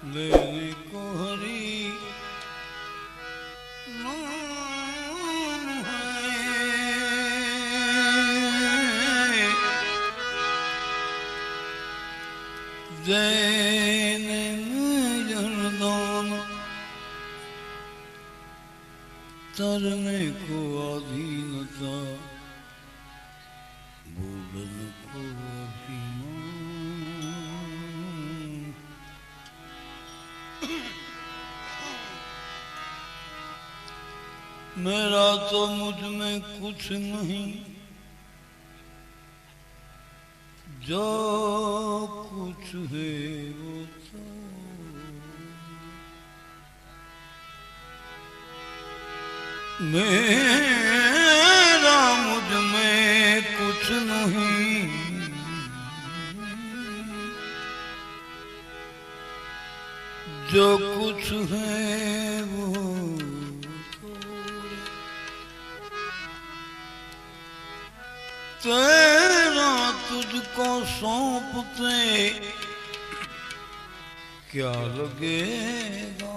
लेने को हरी नाम है देने में जरदान तरने को अधीनता बोलन को अभिमान मेरा तो मुझ में कुछ नहीं जो कुछ है वो तो मेरा मुझ में कुछ नहीं जो कुछ है वो तेरा तुझको सौंपते क्या लगेगा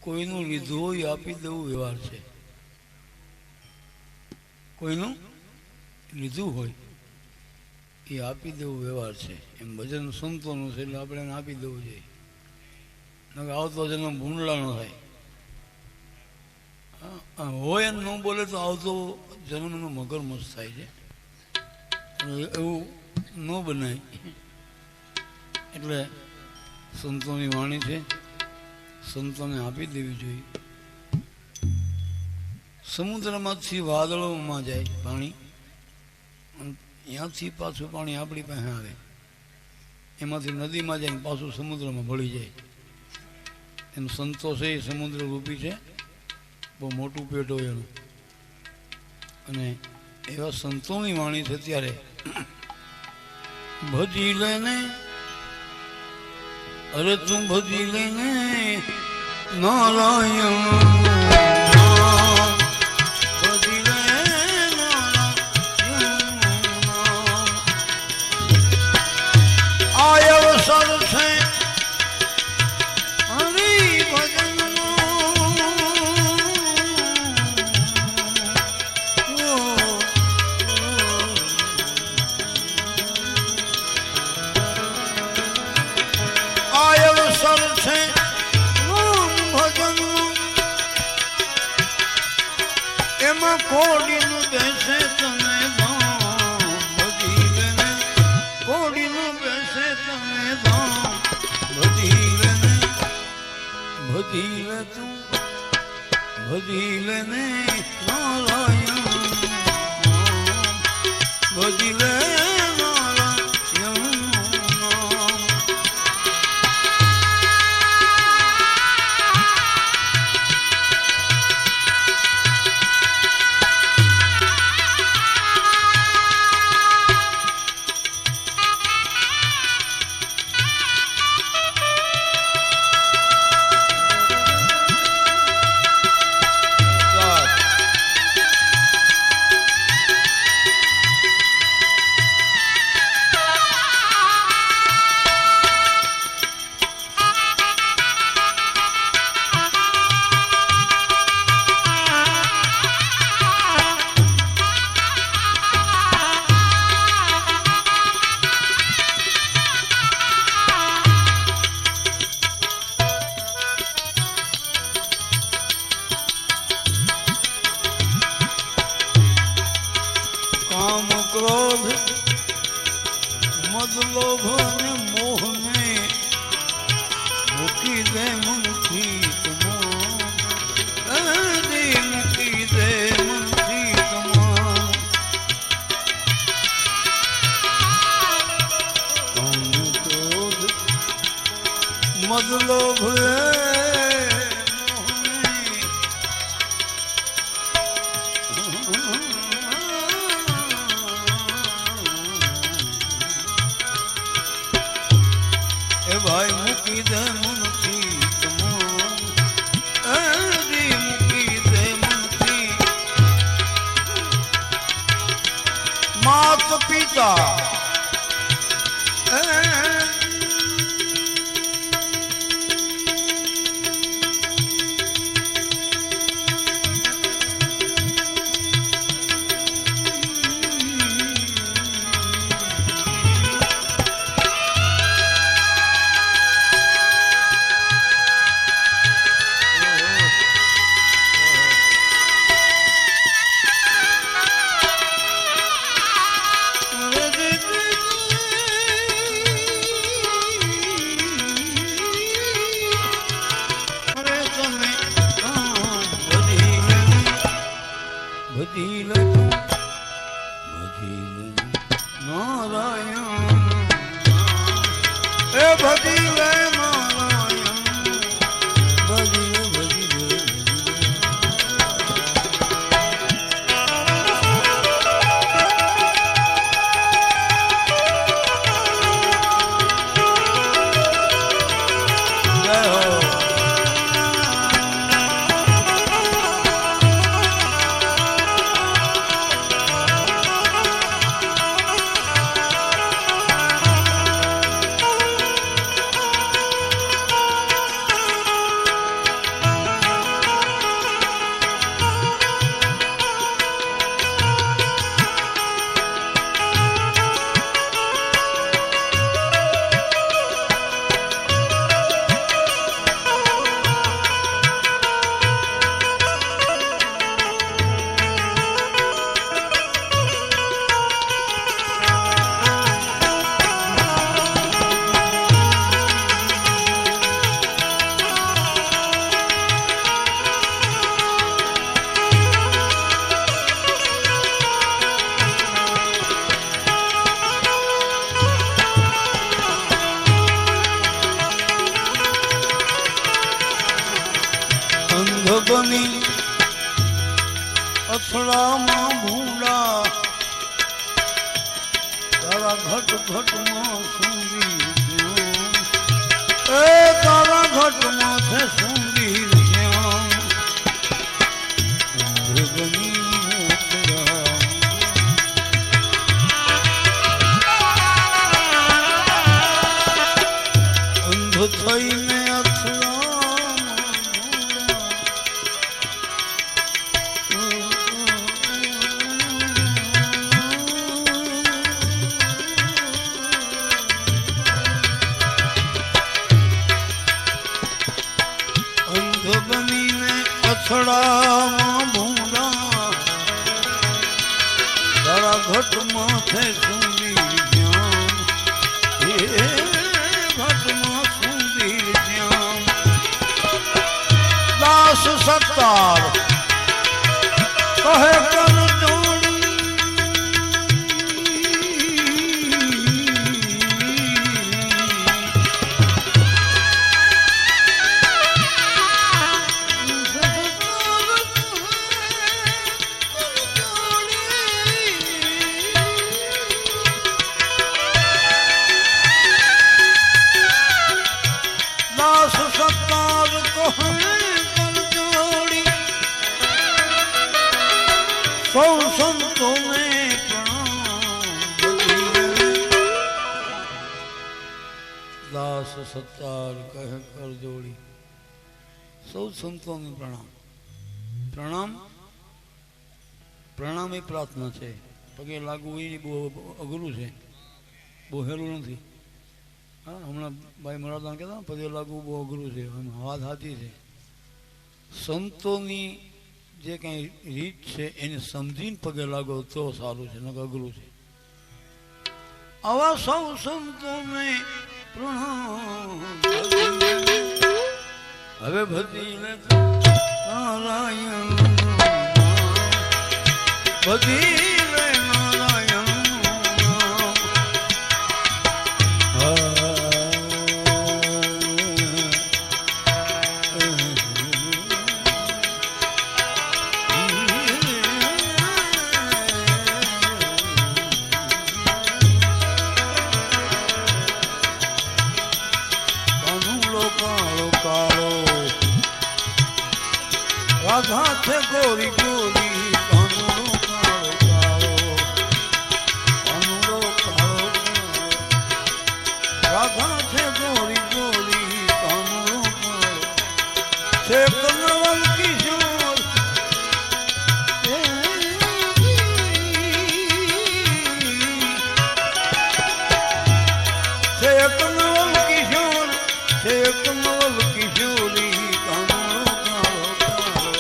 કોઈનું લીધું હોય આપી દેવું વ્યવહાર છે કોઈનું લીધું હોય એ આપી દેવું વ્યવહાર છે એમ ભજન સંતોનું છે એટલે આપણે એને આપી દેવું જોઈએ આવતો જન્મ ભૂંડલા ન થાય હોય એમ ન બોલે તો આવતો જન્મનો મગરમચ્છ થાય છે એવું ન બનાય એટલે સંતોની વાણી છે સંતોને આપી દેવી જોઈએ સમુદ્રમાંથી વાદળોમાં જાય પાણી ત્યાંથી પાછું પાણી આપણી પાસે આવે એમાંથી નદીમાં જાય પાછું સમુદ્રમાં ભળી જાય એમ સંતો છે એ સમુદ્ર રૂપી છે બહુ મોટું પેટ હોય એનું અને એવા સંતોની વાણી છે ત્યારે ભજી લેને અરે તું ભજી લેને નારાયણ ભજી લે આ અવસર છે કોડીનું બેસે તમે ધામ ભજી લેને કોડીનું બેસે તમે ધામ ભજી લેને ભજી લે તું ભજી લેને નારાયણ ભજી લે પિતા બની અથડામાં ભૂંડા તારા ઘટ ઘટમાં સુંદી એ તારા ઘટમાં છે સુંદી અંધ થઈને અથડામાં ભૂંડા તારા ઘટમાં છે સુંદી જ્ઞાન હે ઘટમાં સુંદી જ્ઞાન દાસ સત્તાર કહે કર સૌ સંતોને દાસ સત્તાર કહે કર જોડી સૌ સંતોને પ્રણામ પ્રણામ પ્રણામ એ પ્રાર્થના છે પગે લાગવું એ બહુ અઘરું છે બહુ હેલું નથી હા હમણાં ભાઈ મરાદાન કહેતા પગે લાગવું બહુ અઘરું છે વાત સાચી છે સંતોની જે કઈ રીત છે એને સમજીને પગે લાગો તો સારું છે નકર અઘરું છે આવા સૌ સંતોને પ્રણામ હવે ભજી નારાયણ ભજી નારાયણ રાધા છે ગોરી ગોરી કાનુડો કાળો કાળો કાનુડો છે કનવલ કિશોર છે કનવલ કિશોર છે કનવલ કિશોરી કાનો કાળો કાળો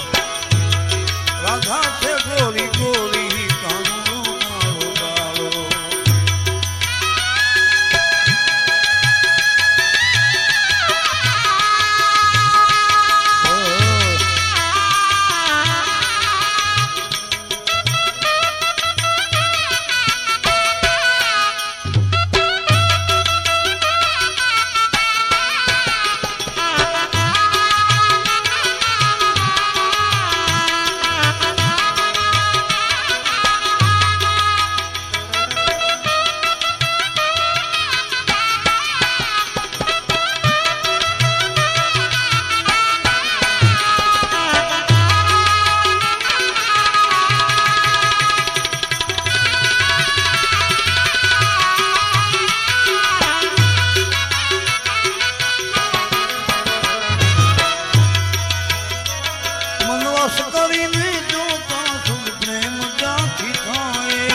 રાધા છે ગોરી ગોરી કાનો કાળો કાળો કરીને જોતા સુખ પ્રેમ જાથી થાય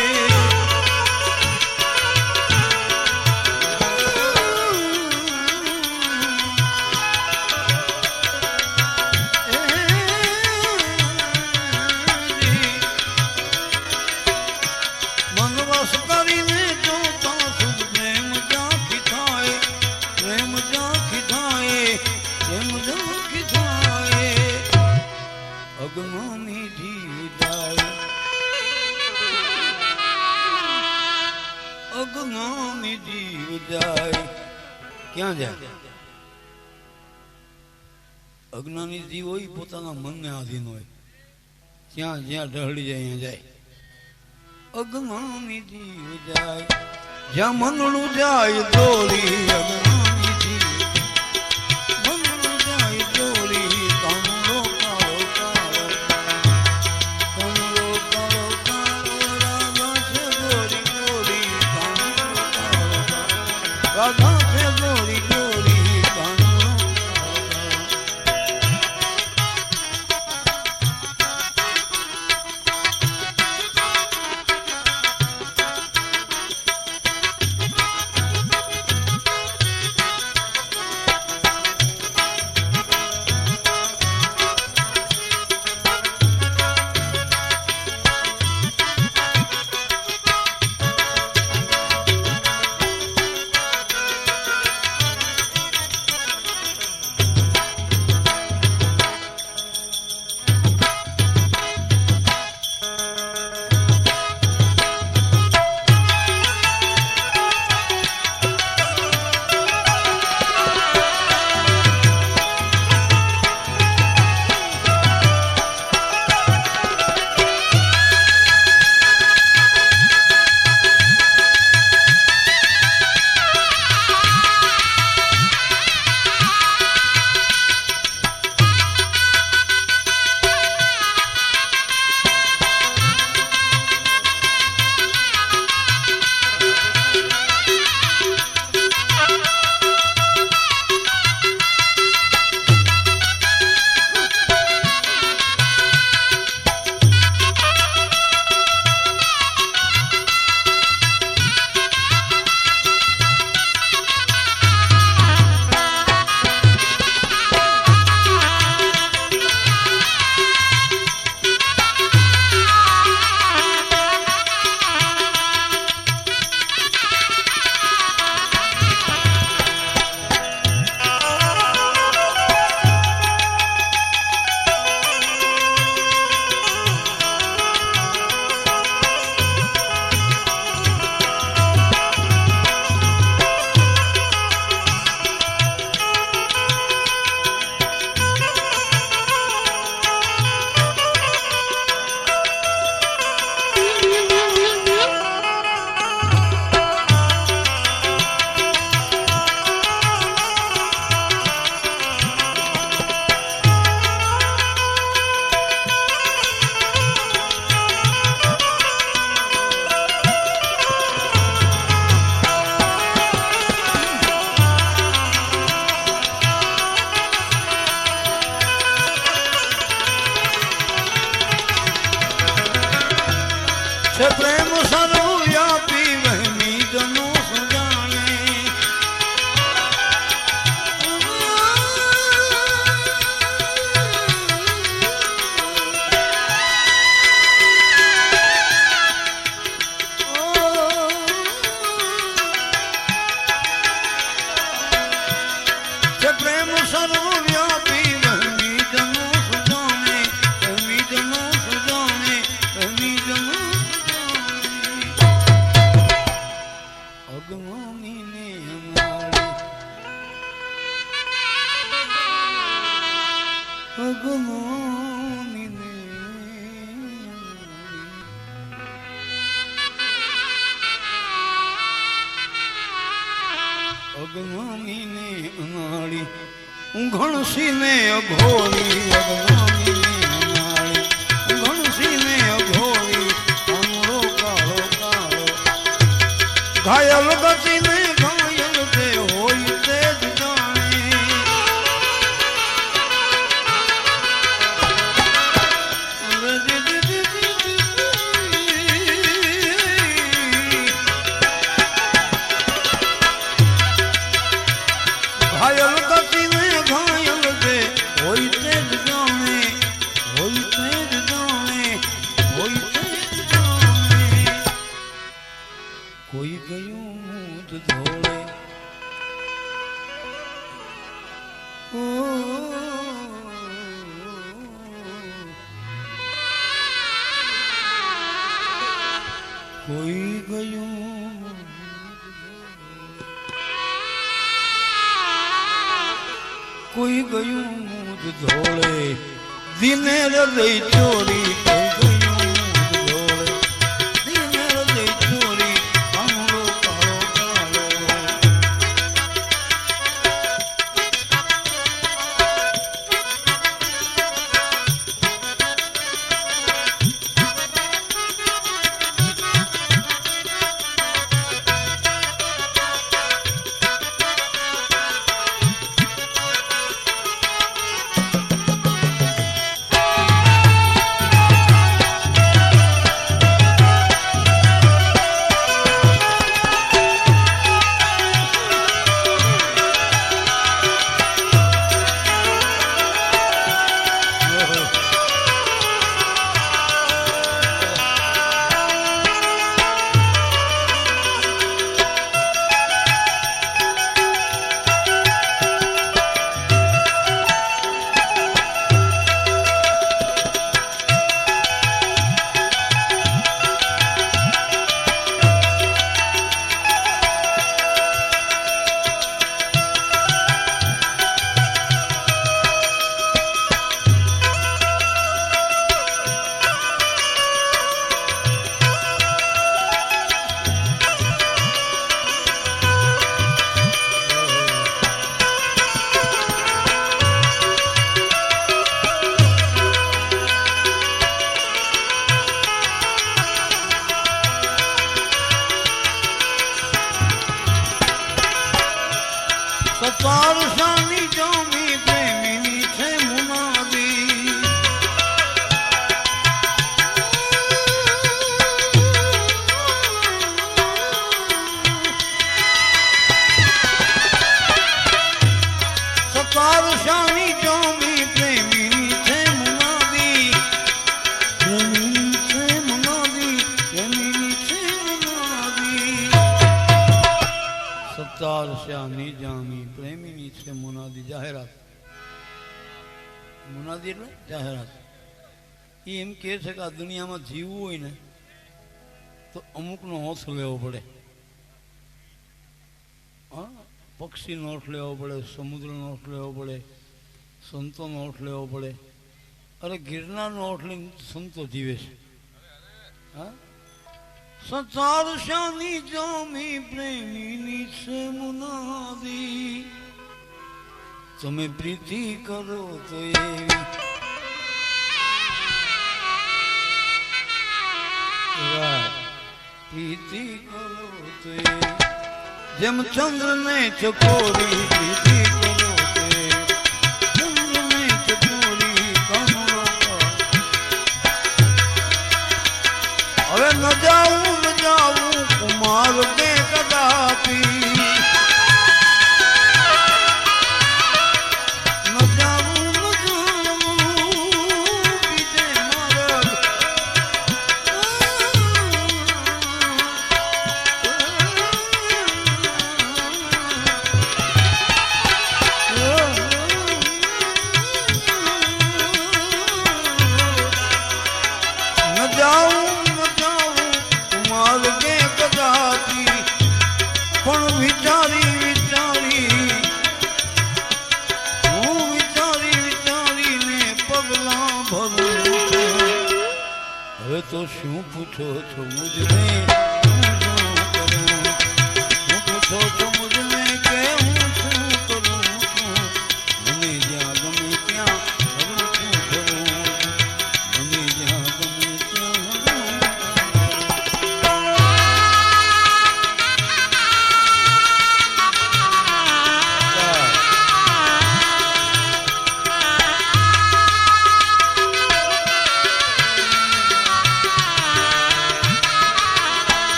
મનવશ કરીને જોતા સુખ પ્રેમ જાથી થાય પ્રેમ જાથી થાય પ્રેમ જાથી થાય અજ્ઞાની જીવ જાય અજ્ઞાની જીવ જાય ક્યાં જાય અજ્ઞાની જીવ હોય પોતાના મનને આધીન હોય ત્યાં જ્યાં ઢળી જાય અહીંયા જાય અજ્ઞાની જીવ જાય જ્યાં મનનું જાય દોરી અજ્ઞાની જીવ મનનું જાય દોરી કામનો રાધા છે ગોરી ગોરી કાનો से प्रेम सर्वव्यापी वहमी जनो सुजाने से प्रेम सर्वव्यापी वहमी जनो सुजाने वहमी जनो सुजाने वहमी जनो अगमानी ने अगमानी ने अगमानी ने अनाड़ी घणसी ने अघोरी अगमानी ने अनाड़ी घणसी ने अघोरी अमरो कालो कालो घायल गति ने घायल ते होई तेज जाने घायल गति ने घायल ते होई तेज जाने होई तेज जाने होई तेज जाने कोई गयो मूत धोले ओ कोई गयो कोई गयो मूत धोले दिने हृदय चोरी कोई गयो मूत धोले दिने हृदय चोरी अमरो कालो कालो सतार शानी जामी प्रेमिनी छे मुनादी सतार शानी जामी प्रेमिनी छे मुनादी प्रेमिनी छे मुनादी प्रेमिनी छे मुनादी सतार शानी जामी प्रेमिनी छे मुनादी जाहेरात मुनादी એટલે જાહેરાત એ એમ કહે છે કે આ દુનિયામાં જીવવું હોય ને તો અમુકનો હોથ લેવો પડે હા પક્ષીનો હોઠ લેવો પડે સમુદ્રનો હોઠ લેવો પડે સંતોનો હોઠ લેવો પડે અરે ગિરનારનો હોઠ લઈને સંતો જીવે છે હા सतार शानी जामी प्रेमिनी छे मुनादी तमे प्रीति करो तो एवी प्रीति करो तो एवी जेम चंद्र ने चकोरी प्रीति करो तो एवी चंद्र ने चकोरी कमरो હવે न जाऊं कुमार दे कदापि तो शू पूछो तो मुझने पूछो तो मुझने के हूँ शू करूँ મને જ્યાં ગમે ત્યાં કરું શું કરું મને જ્યાં ગમે ત્યાં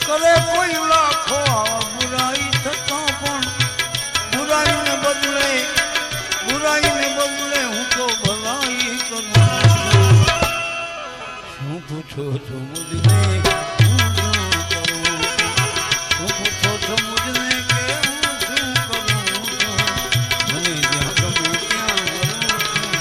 કરે કોઈ લાખો બુરાઈ થતા પણ બુરાઈને બદલે હું તો ભલાઈ કરું શું પૂછો છો મુझने હું શું કરું શું પૂછો છો મુझने કે હું શું કરું મને જ્યાં ગમે ત્યાં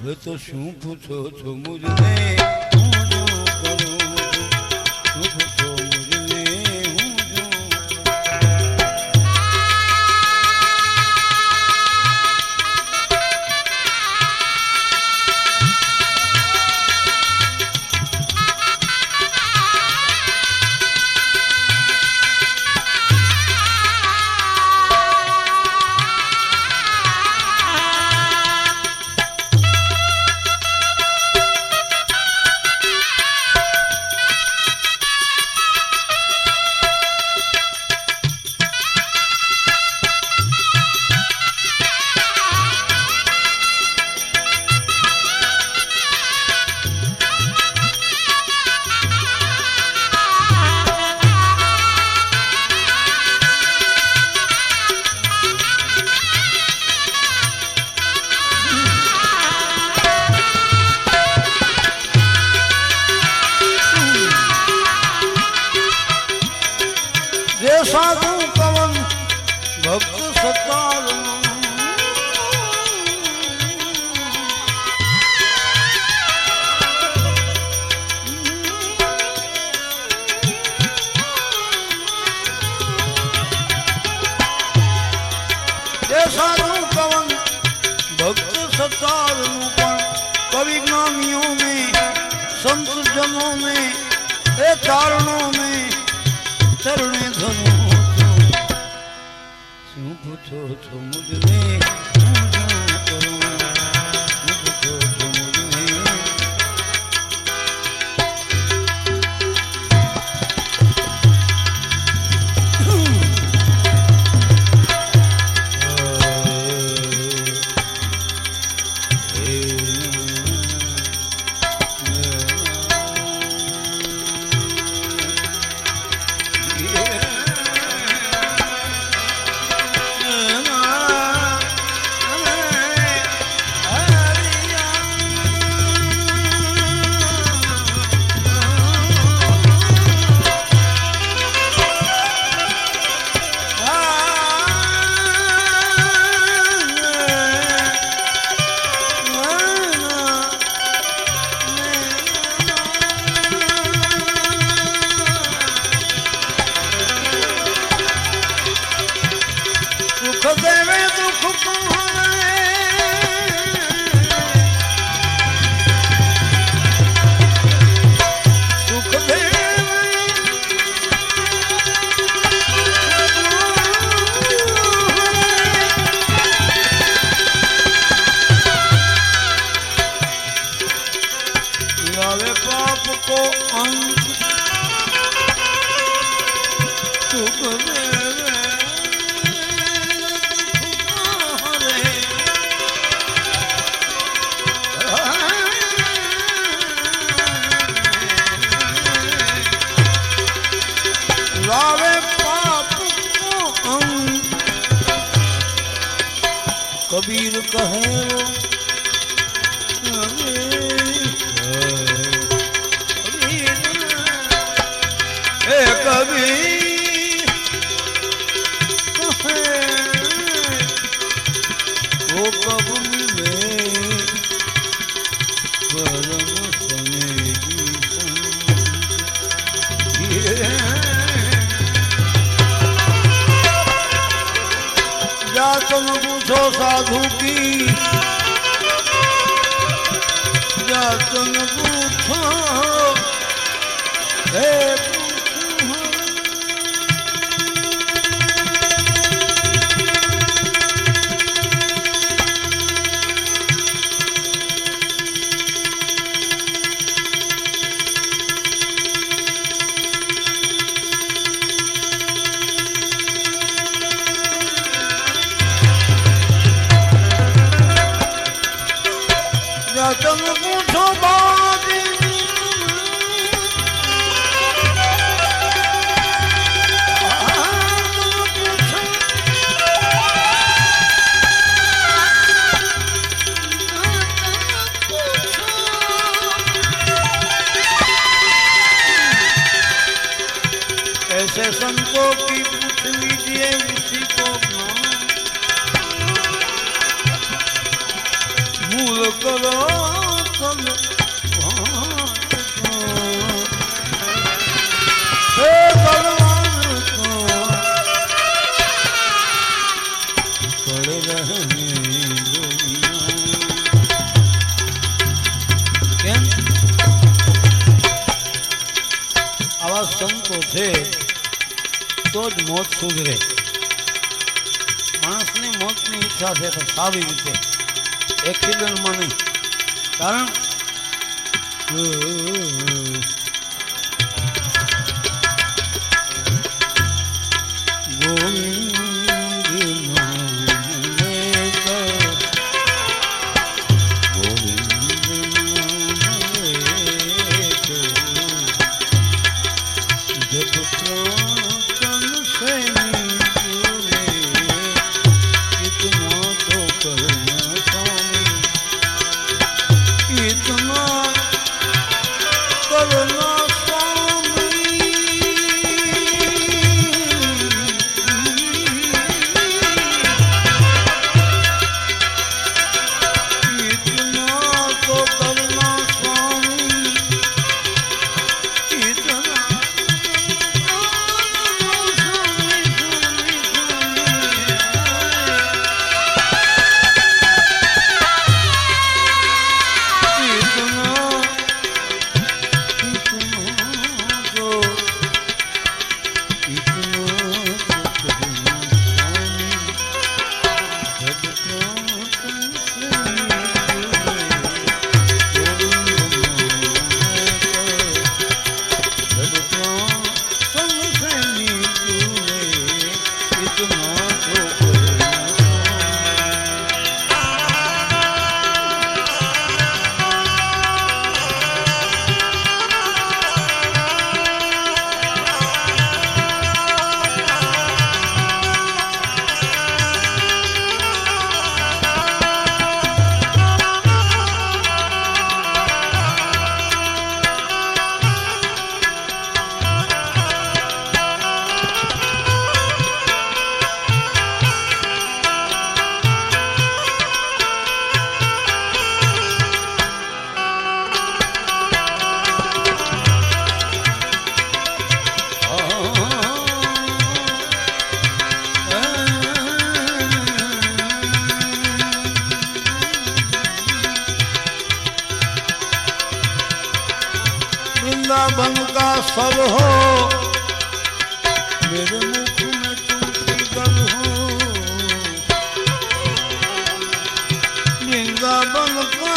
હવે તો શું પૂછો છો મુझने હું શું કરું શું પૂછો મુझने હું શું संसारનું પણ कवि ज्ञानियों में संत जनों में ए चारणों में चरणे धनो શું પૂછો છો મુझने कबीर कहे कबीर वो कब मिले परम तुम पूछो साधु की या तुम पूछो तुम पूछो बात ऐसे संतों की पूछ लीजिए उसी को मूल करो આવા સંતો છે તો જ મોત સુધરે. માણસની મોતની ઈચ્છા છે તો સારી રીતે એક્સિડન્ટમાં નહીં. કારણ फल हो मेरे मुख में तुलसी दल हो वृंदावन का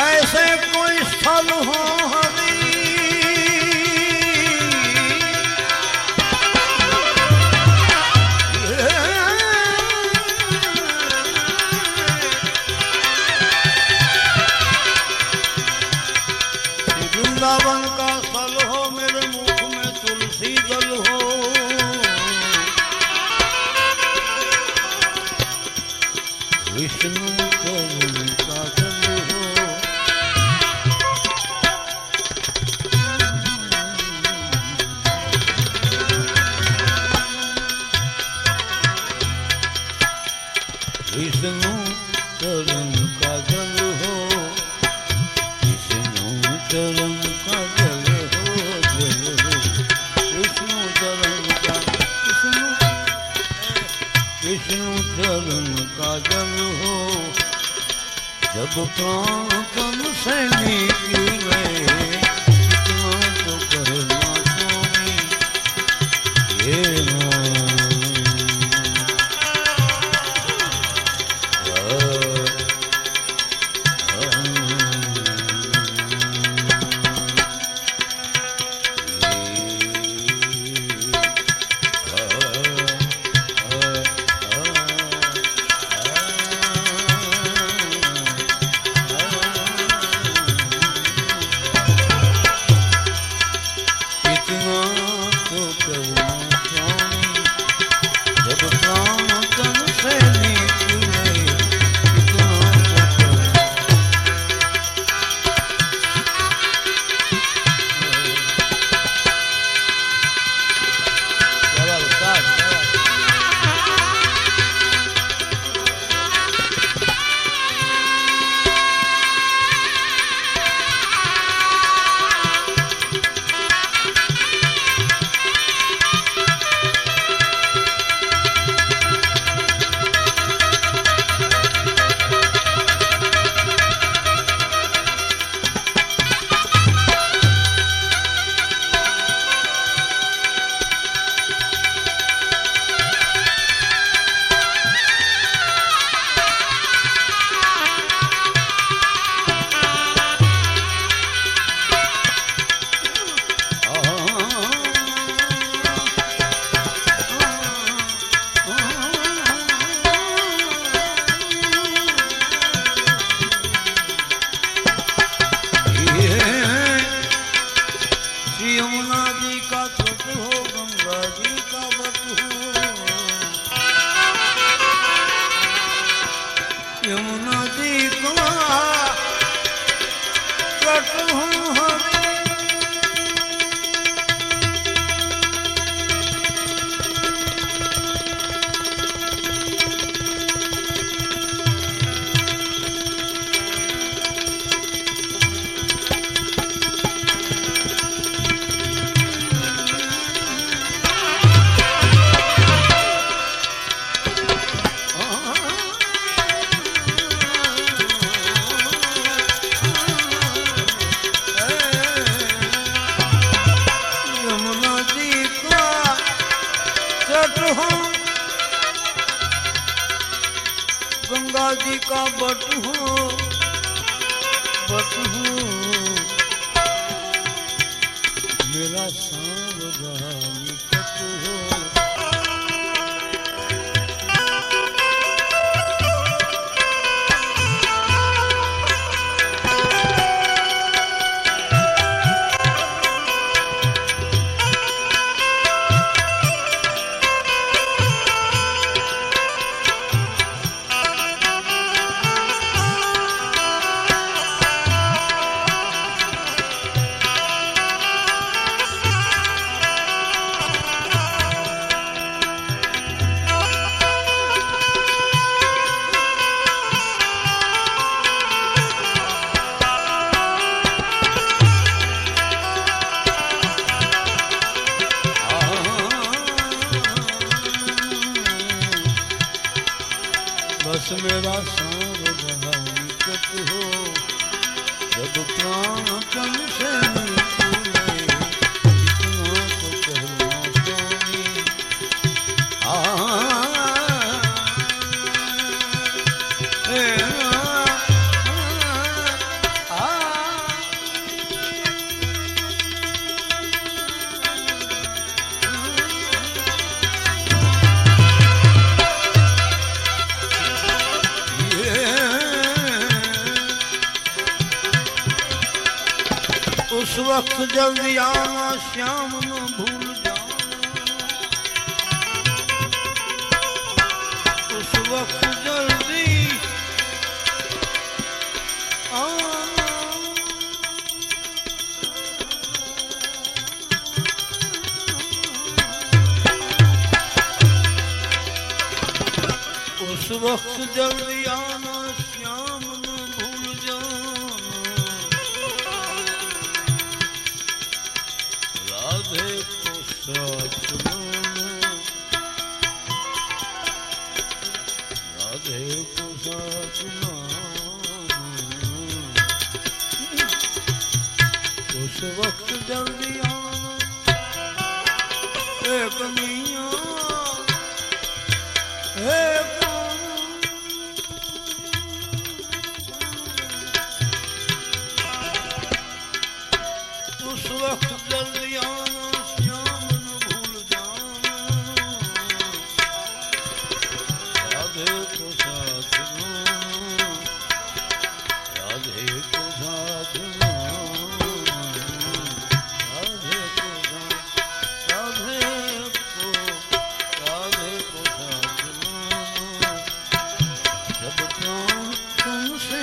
ऐसे कोई स्थल हो हरि वृंदावन का स्थल हो मेरे मुख में तुलसी दल हो विष्णु चरण का दल हो विष्णु चरण का दल हो विष्णु चरण का जल हो जल हो विष्णु चरण का विष्णु चरण का जल हो जब प्राण तन से निकले इतना तो करना स्वामी ये यमुना जी का तट हो गंगा जी का बट हो यमुना जी का तट हो हरि गंगा जी का बट हो मेरा सावधानी कट हो बस मेरा सावधानी कट हो जब प्राण तन से उस वक्त जल्दी आना श्याम न भूल जाना, उस वक्त जल्दी आना, उस वक्त जल्दी आना श्याम न भूल जाना, राधे को साथ लाना, राधे को साथ लाना, उस वक्त जल्दी आना एक मियां एक उस वक्त जल्दी आना श्याम न भूल जाना, राधे को साथ लाना, राधे को साथ लाना, राधे को साथ, राधे को साथ लाना, जब प्राण तुमसे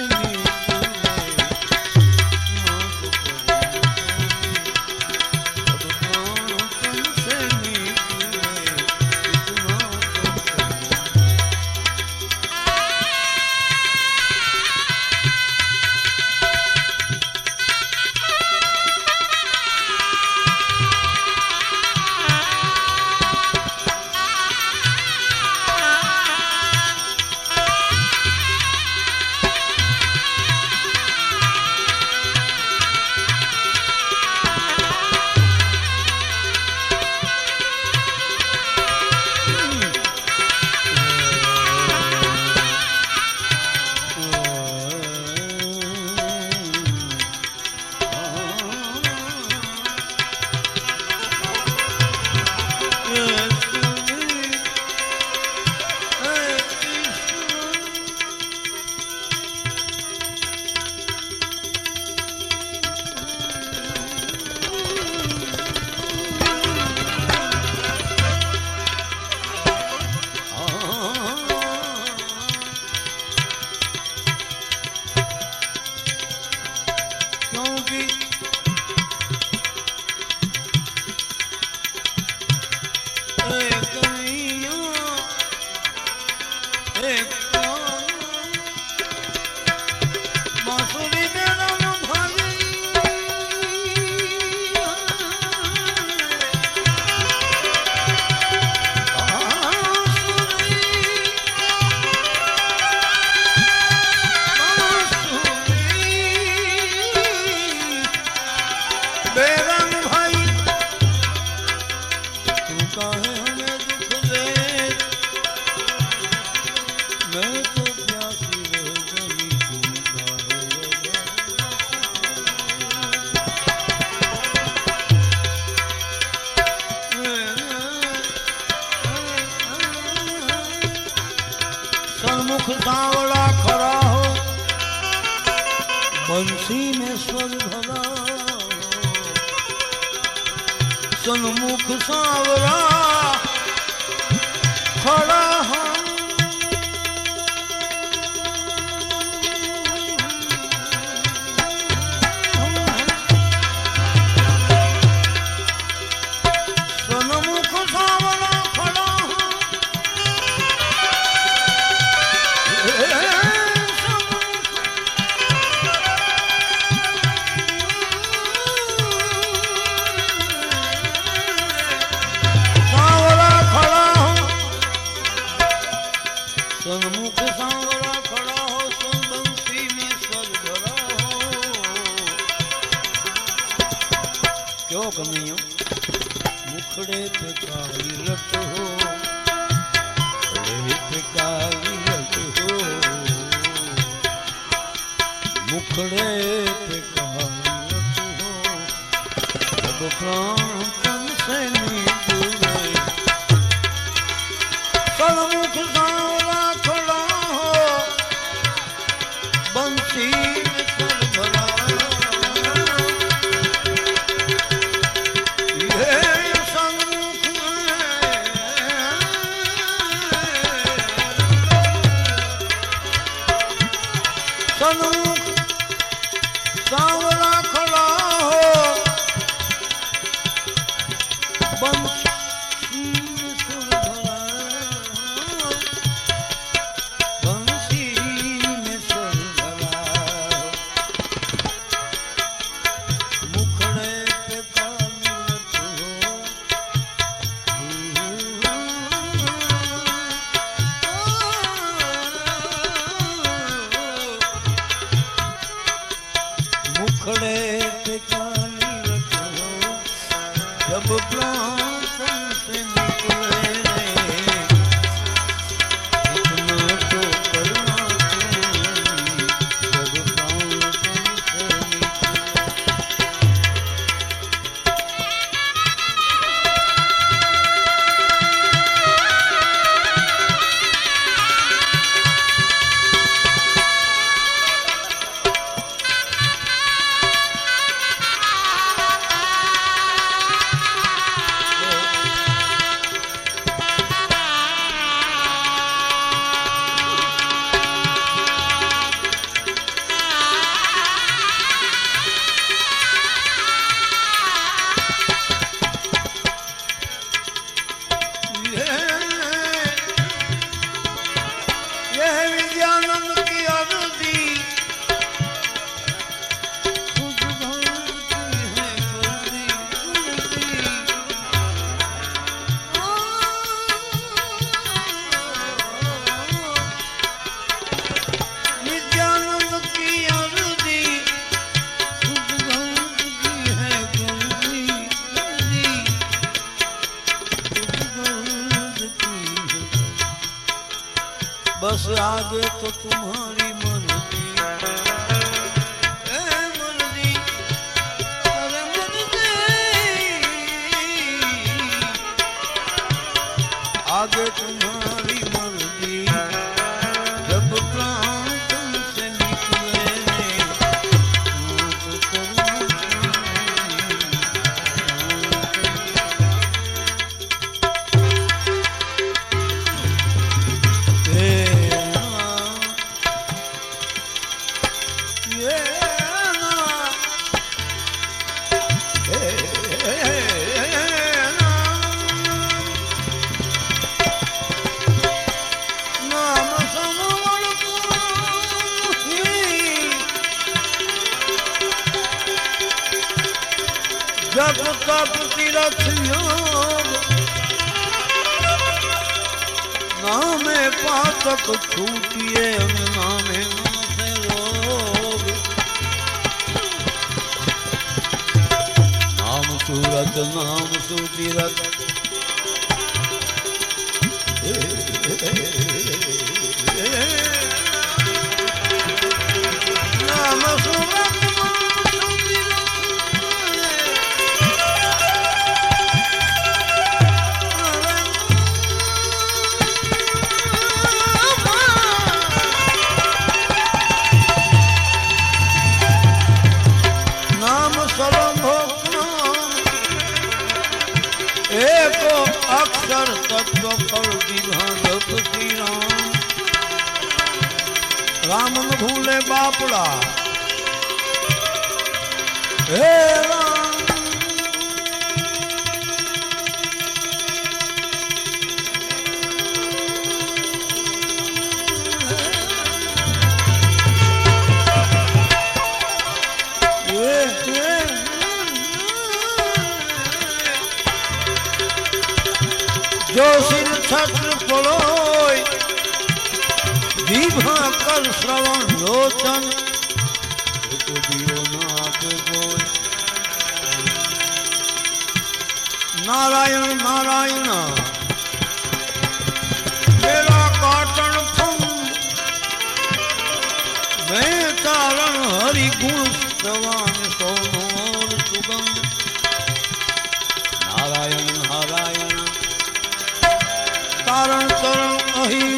सन्मुख सांवला खड़ा हो, बंसी में स्वर भरा हो, सन्मुख सांवला खड़ा हो, सन्मुख सांवला खड़ा हो, सन्मुख सांवला खड़ा हो, बंसी में स्वर भरा हो। क्यों कन्हैया मुखड़े पे काली लट हो, मुखड़े पे काली लट हो, मुखड़े पे काली लट हो, जब प्राण तन से निकले, सन्मुख सांवला खड़ा हो, बंसी में स्वर भरा, सन्मुख सांवरा खड़ा हो बंसी में सुर भरा बंसी में सुर भरा मुखड़े पे काली रत हो मुखड़े पे काली रत हो जब प्राण से निकले इतना तो करना चाहिए जब प्राण से बस आगे तो तुम्हारी मर्जी मर्जी अरे मर्जी आगे तुम्हारी मर्जी जब प्राण तुमसे निकले तो जप तप तीरथ योग नामे पातक छूटिए नामे नासे रोग नाम सूरत नाम सुतीरथ नाम सूरत अक्षर तत्व फल विभाग श्री राम राम न भूले बापड़ा हे राम जो सिर छत्र पड़ोय दीभा कर श्रवण लोचन तो दियो नाथ गोय नारायण नारायण मेरा काटन फंग मैं तारण हरि गुण श्रवण सोनोर सुगम नारायण नारायण तारण तरण अही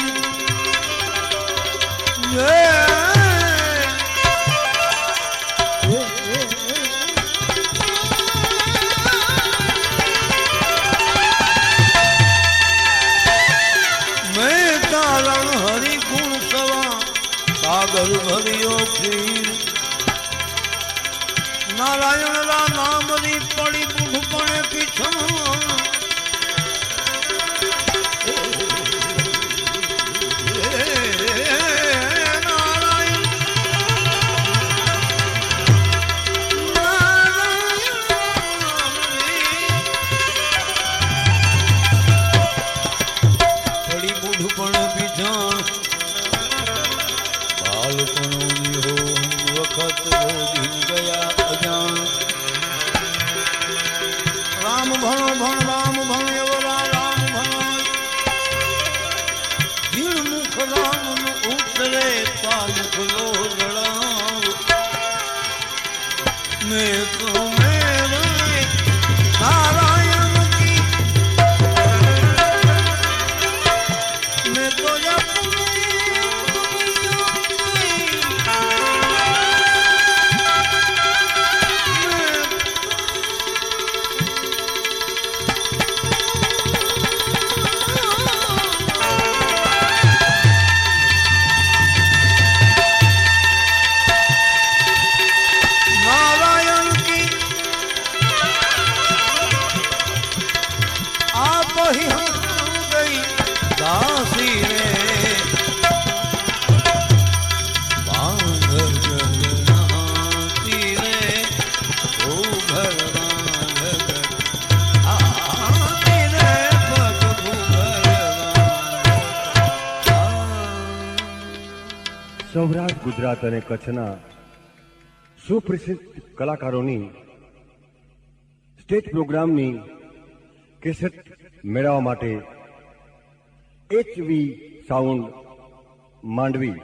मैं तारण हरि गुण सवा सागर सागर भरियो खीर नारायण रा नाम री पड़ी बुढ़ पड़े पीछा राम भण भण राम भण एवरा राम भण भीड़ मुख राम न उतरे पामुख लो लड़ाओ मैं तो मेरे नारायण की मैं तो સૌરાષ્ટ્ર ગુજરાત અને કચ્છના સુપ્રસિદ્ધ કલાકારોની સ્ટેજ પ્રોગ્રામની કેસેટ મેળવવા માટે HV સાઉન્ડ માંડવી